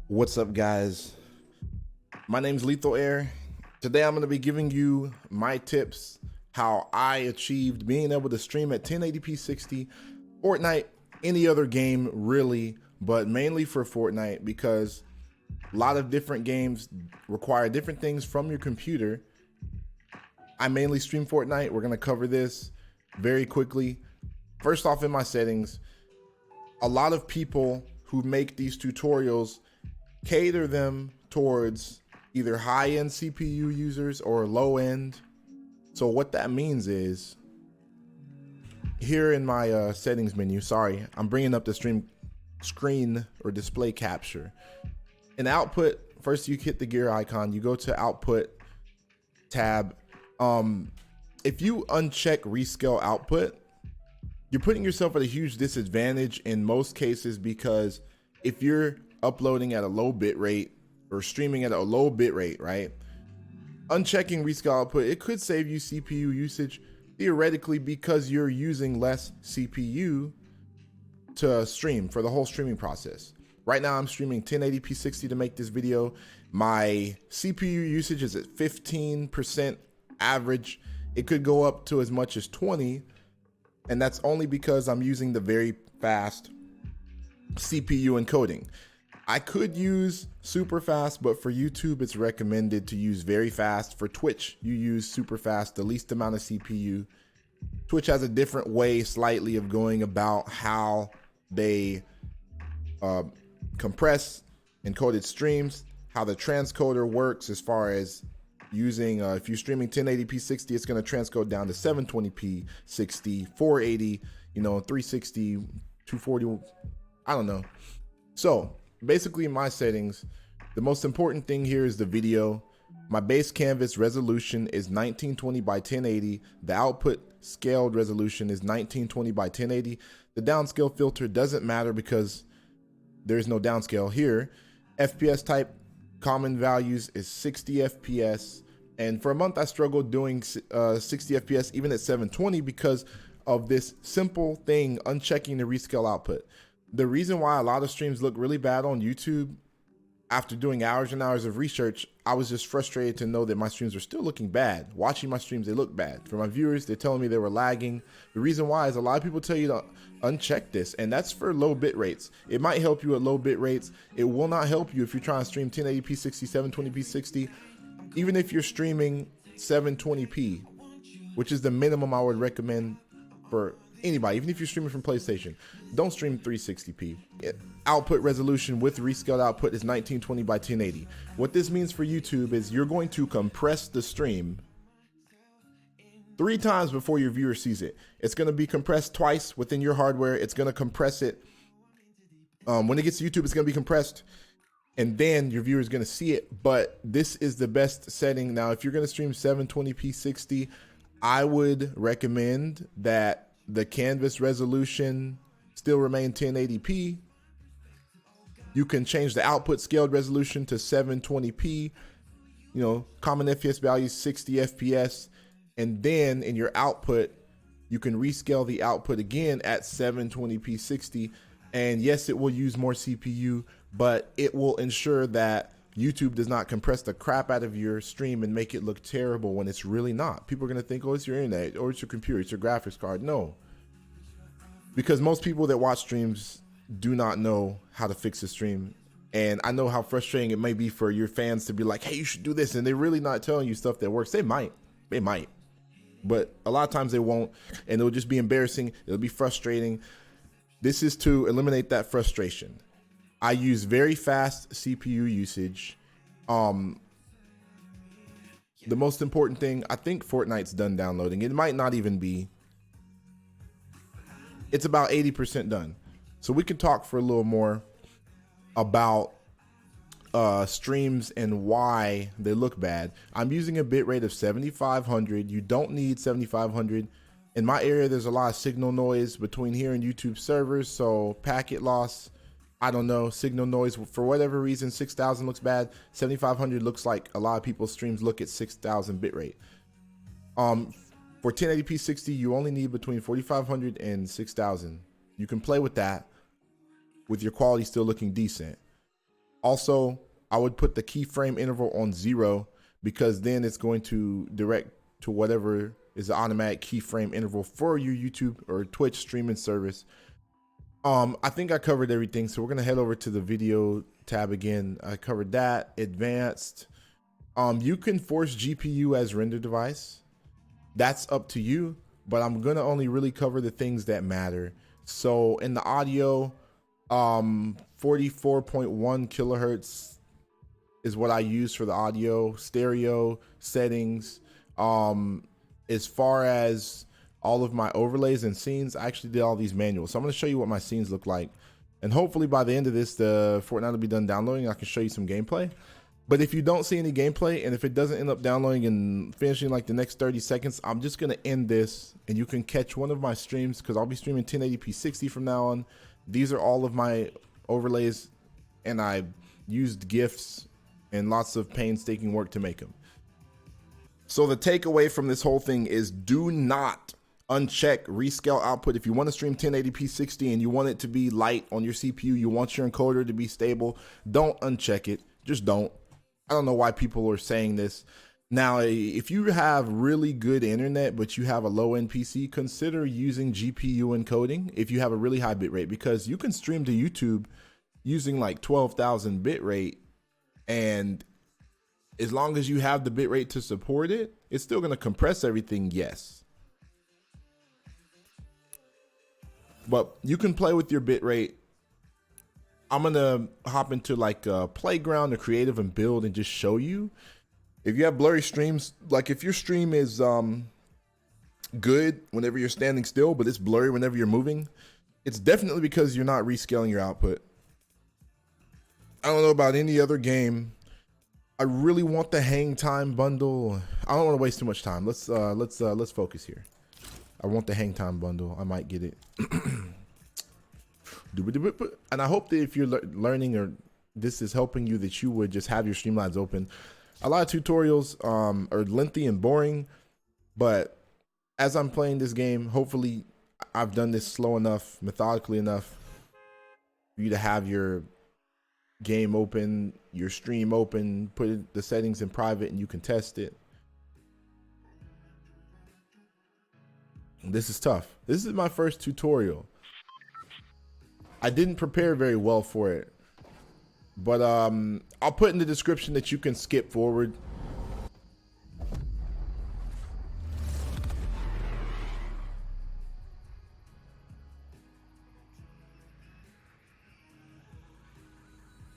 What's up, guys? My name's Lethal.heir. Today I'm going to be giving you my tips how I achieved being able to stream at 1080p 60 Fortnite, any other game really, but mainly for Fortnite because a lot of different games require different things from your computer. I mainly stream Fortnite. We're going to cover this very quickly. First off, in my settings, a lot of people who make these tutorials cater them towards either high-end CPU users or low-end. So what that means is, here in my settings menu, sorry, I'm bringing up the screen or display capture. In output, first you hit the gear icon, you go to output tab. If you uncheck rescale output, you're putting yourself at a huge disadvantage in most cases, because if you're uploading at a low bit rate or streaming at a low bit rate, right? Unchecking rescale output, it could save you CPU usage theoretically, because you're using less CPU to stream for the whole streaming process. Right now I'm streaming 1080p 60 to make this video. My CPU usage is at 15% average. It could go up to as much as 20, and that's only because I'm using the very fast CPU encoding. I could use super fast, but for YouTube, it's recommended to use very fast. For Twitch, you use super fast, the least amount of CPU. Twitch has a different way slightly of going about how they compress encoded streams, how the transcoder works as far as using, if you're streaming 1080p 60, it's going to transcode down to 720p 60, 480, 360, 240, I don't know. So basically, in my settings, the most important thing here is the video. My base canvas resolution is 1920 by 1080. The output scaled resolution is 1920 by 1080. The downscale filter doesn't matter because there's no downscale here. FPS type common values is 60 FPS. And for a month, I struggled doing 60 FPS even at 720 because of this simple thing, unchecking the rescale output. The reason why a lot of streams look really bad on YouTube, after doing hours and hours of research, I was just frustrated to know that my streams are still looking bad. Watching my streams, they look bad. For my viewers, they're telling me they were lagging. The reason why is a lot of people tell you to uncheck this, and that's for low bit rates. It might help you at low bit rates. It will not help you if you're trying to stream 1080p 60, 720p 60. Even if you're streaming 720p, which is the minimum I would recommend for anybody, even if you're streaming from PlayStation, don't stream 360p. Output resolution with rescaled output is 1920 by 1080. What this means for YouTube is you're going to compress the stream 3 times before your viewer sees it. It's going to be compressed twice within your hardware. It's going to compress it. When it gets to YouTube, it's going to be compressed, and then your viewer is going to see it. But this is the best setting. Now, if you're going to stream 720p 60, I would recommend that the canvas resolution still remain 1080p. You can change the output scaled resolution to 720p. Common FPS value 60 FPS. And then in your output, you can rescale the output again at 720p 60. And yes, it will use more CPU, but it will ensure that YouTube does not compress the crap out of your stream and make it look terrible when it's really not. People are going to think, oh, it's your internet, or it's your computer, it's your graphics card. No. Because most people that watch streams do not know how to fix a stream. And I know how frustrating it may be for your fans to be like, hey, you should do this. And they're really not telling you stuff that works. They might. But a lot of times they won't. And it'll just be embarrassing. It'll be frustrating. This is to eliminate that frustration. I use very fast CPU usage. The most important thing, I think Fortnite's done downloading. It might not even be. It's about 80% done. So we can talk for a little more about streams and why they look bad. I'm using a bitrate of 7,500. You don't need 7,500. In my area, there's a lot of signal noise between here and YouTube servers. So packet loss, I don't know, signal noise, for whatever reason, 6,000 looks bad. 7,500 looks like a lot of people's streams look at 6,000 bitrate. For 1080p 60, you only need between 4,500 and 6,000. You can play with that with your quality still looking decent. Also, I would put the keyframe interval on 0 because then it's going to direct to whatever is the automatic keyframe interval for your YouTube or Twitch streaming service. I think I covered everything, so we're gonna head over to the video tab again. I covered that. Advanced. You can force GPU as render device. That's up to you, but I'm gonna only really cover the things that matter. So in the audio, 44.1 kilohertz is what I use for the audio. Stereo settings. As far as all of my overlays and scenes, I actually did all these manuals. So I'm going to show you what my scenes look like. And hopefully by the end of this, the Fortnite will be done downloading. I can show you some gameplay. But if you don't see any gameplay, and if it doesn't end up downloading and finishing like the next 30 seconds, I'm just going to end this and you can catch one of my streams because I'll be streaming 1080p 60 from now on. These are all of my overlays and I used GIFs and lots of painstaking work to make them. So the takeaway from this whole thing is do not uncheck rescale output. If you want to stream 1080p 60 and you want it to be light on your CPU, you want your encoder to be stable, don't uncheck it. Just don't. I don't know why people are saying this. Now, if you have really good internet, but you have a low end PC, consider using GPU encoding if you have a really high bitrate, because you can stream to YouTube using like 12,000 bitrate, and as long as you have the bitrate to support it, it's still going to compress everything, yes. But you can play with your bitrate. I'm going to hop into like a playground or creative and build and just show you. If you have blurry streams, like if your stream is good whenever you're standing still, but it's blurry whenever you're moving, it's definitely because you're not rescaling your output. I don't know about any other game. I really want the hang time bundle. I don't want to waste too much time. Let's focus here. I want the hang time bundle. I might get it. And I hope that if you're learning or this is helping you, that you would just have your Streamlabs open. A lot of tutorials are lengthy and boring, but as I'm playing this game, hopefully I've done this slow enough, methodically enough for you to have your game open, your stream open, put the settings in private, and you can test it. This is tough. This is my first tutorial. I didn't prepare very well for it, but I'll put in the description that you can skip forward.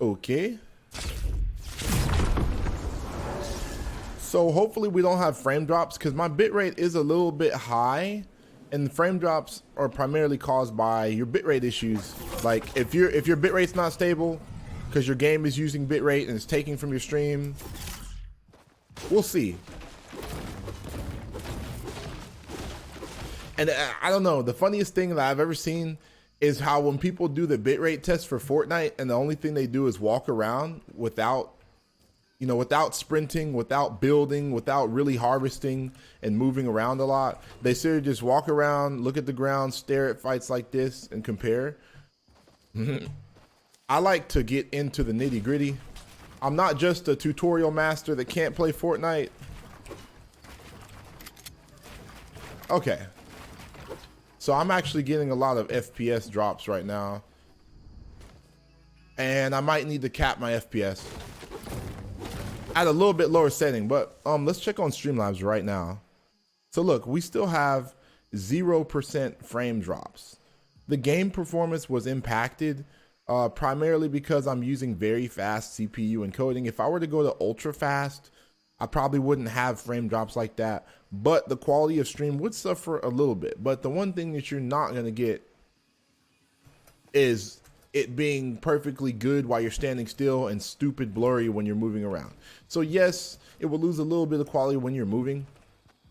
Okay. So hopefully we don't have frame drops, because my bitrate is a little bit high, and the frame drops are primarily caused by your bitrate issues. Like if your bitrate's not stable because your game is using bitrate and it's taking from your stream, we'll see. And I don't know, the funniest thing that I've ever seen is how when people do the bitrate test for Fortnite and the only thing they do is walk around without, you know, without sprinting, without building, without really harvesting and moving around a lot. They seriously just walk around, look at the ground, stare at fights like this and compare. I like to get into the nitty gritty. I'm not just a tutorial master that can't play Fortnite. Okay. So I'm actually getting a lot of FPS drops right now. And I might need to cap my FPS at a little bit lower setting, but let's check on Streamlabs right now. So look, we still have 0% frame drops. The game performance was impacted primarily because I'm using very fast CPU encoding. If I were to go to ultra fast, I probably wouldn't have frame drops like that, but the quality of stream would suffer a little bit. But the one thing that you're not going to get is it being perfectly good while you're standing still and stupid blurry when you're moving around. So yes, it will lose a little bit of quality when you're moving,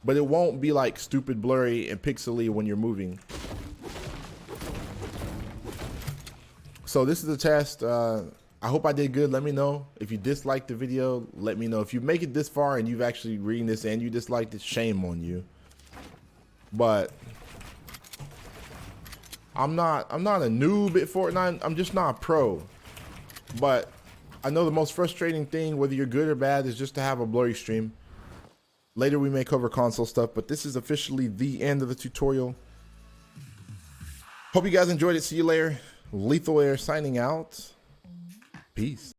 but it won't be like stupid blurry and pixely when you're moving. So this is a test. I hope I did good. Let me know. If you disliked the video, let me know. If you make it this far and you've actually reading this and you disliked it, shame on you. But I'm not a noob at Fortnite. I'm just not a pro. But I know the most frustrating thing, whether you're good or bad, is just to have a blurry stream. Later we may cover console stuff, but this is officially the end of the tutorial. Hope you guys enjoyed it. See you later. Lethal Heir signing out. Peace.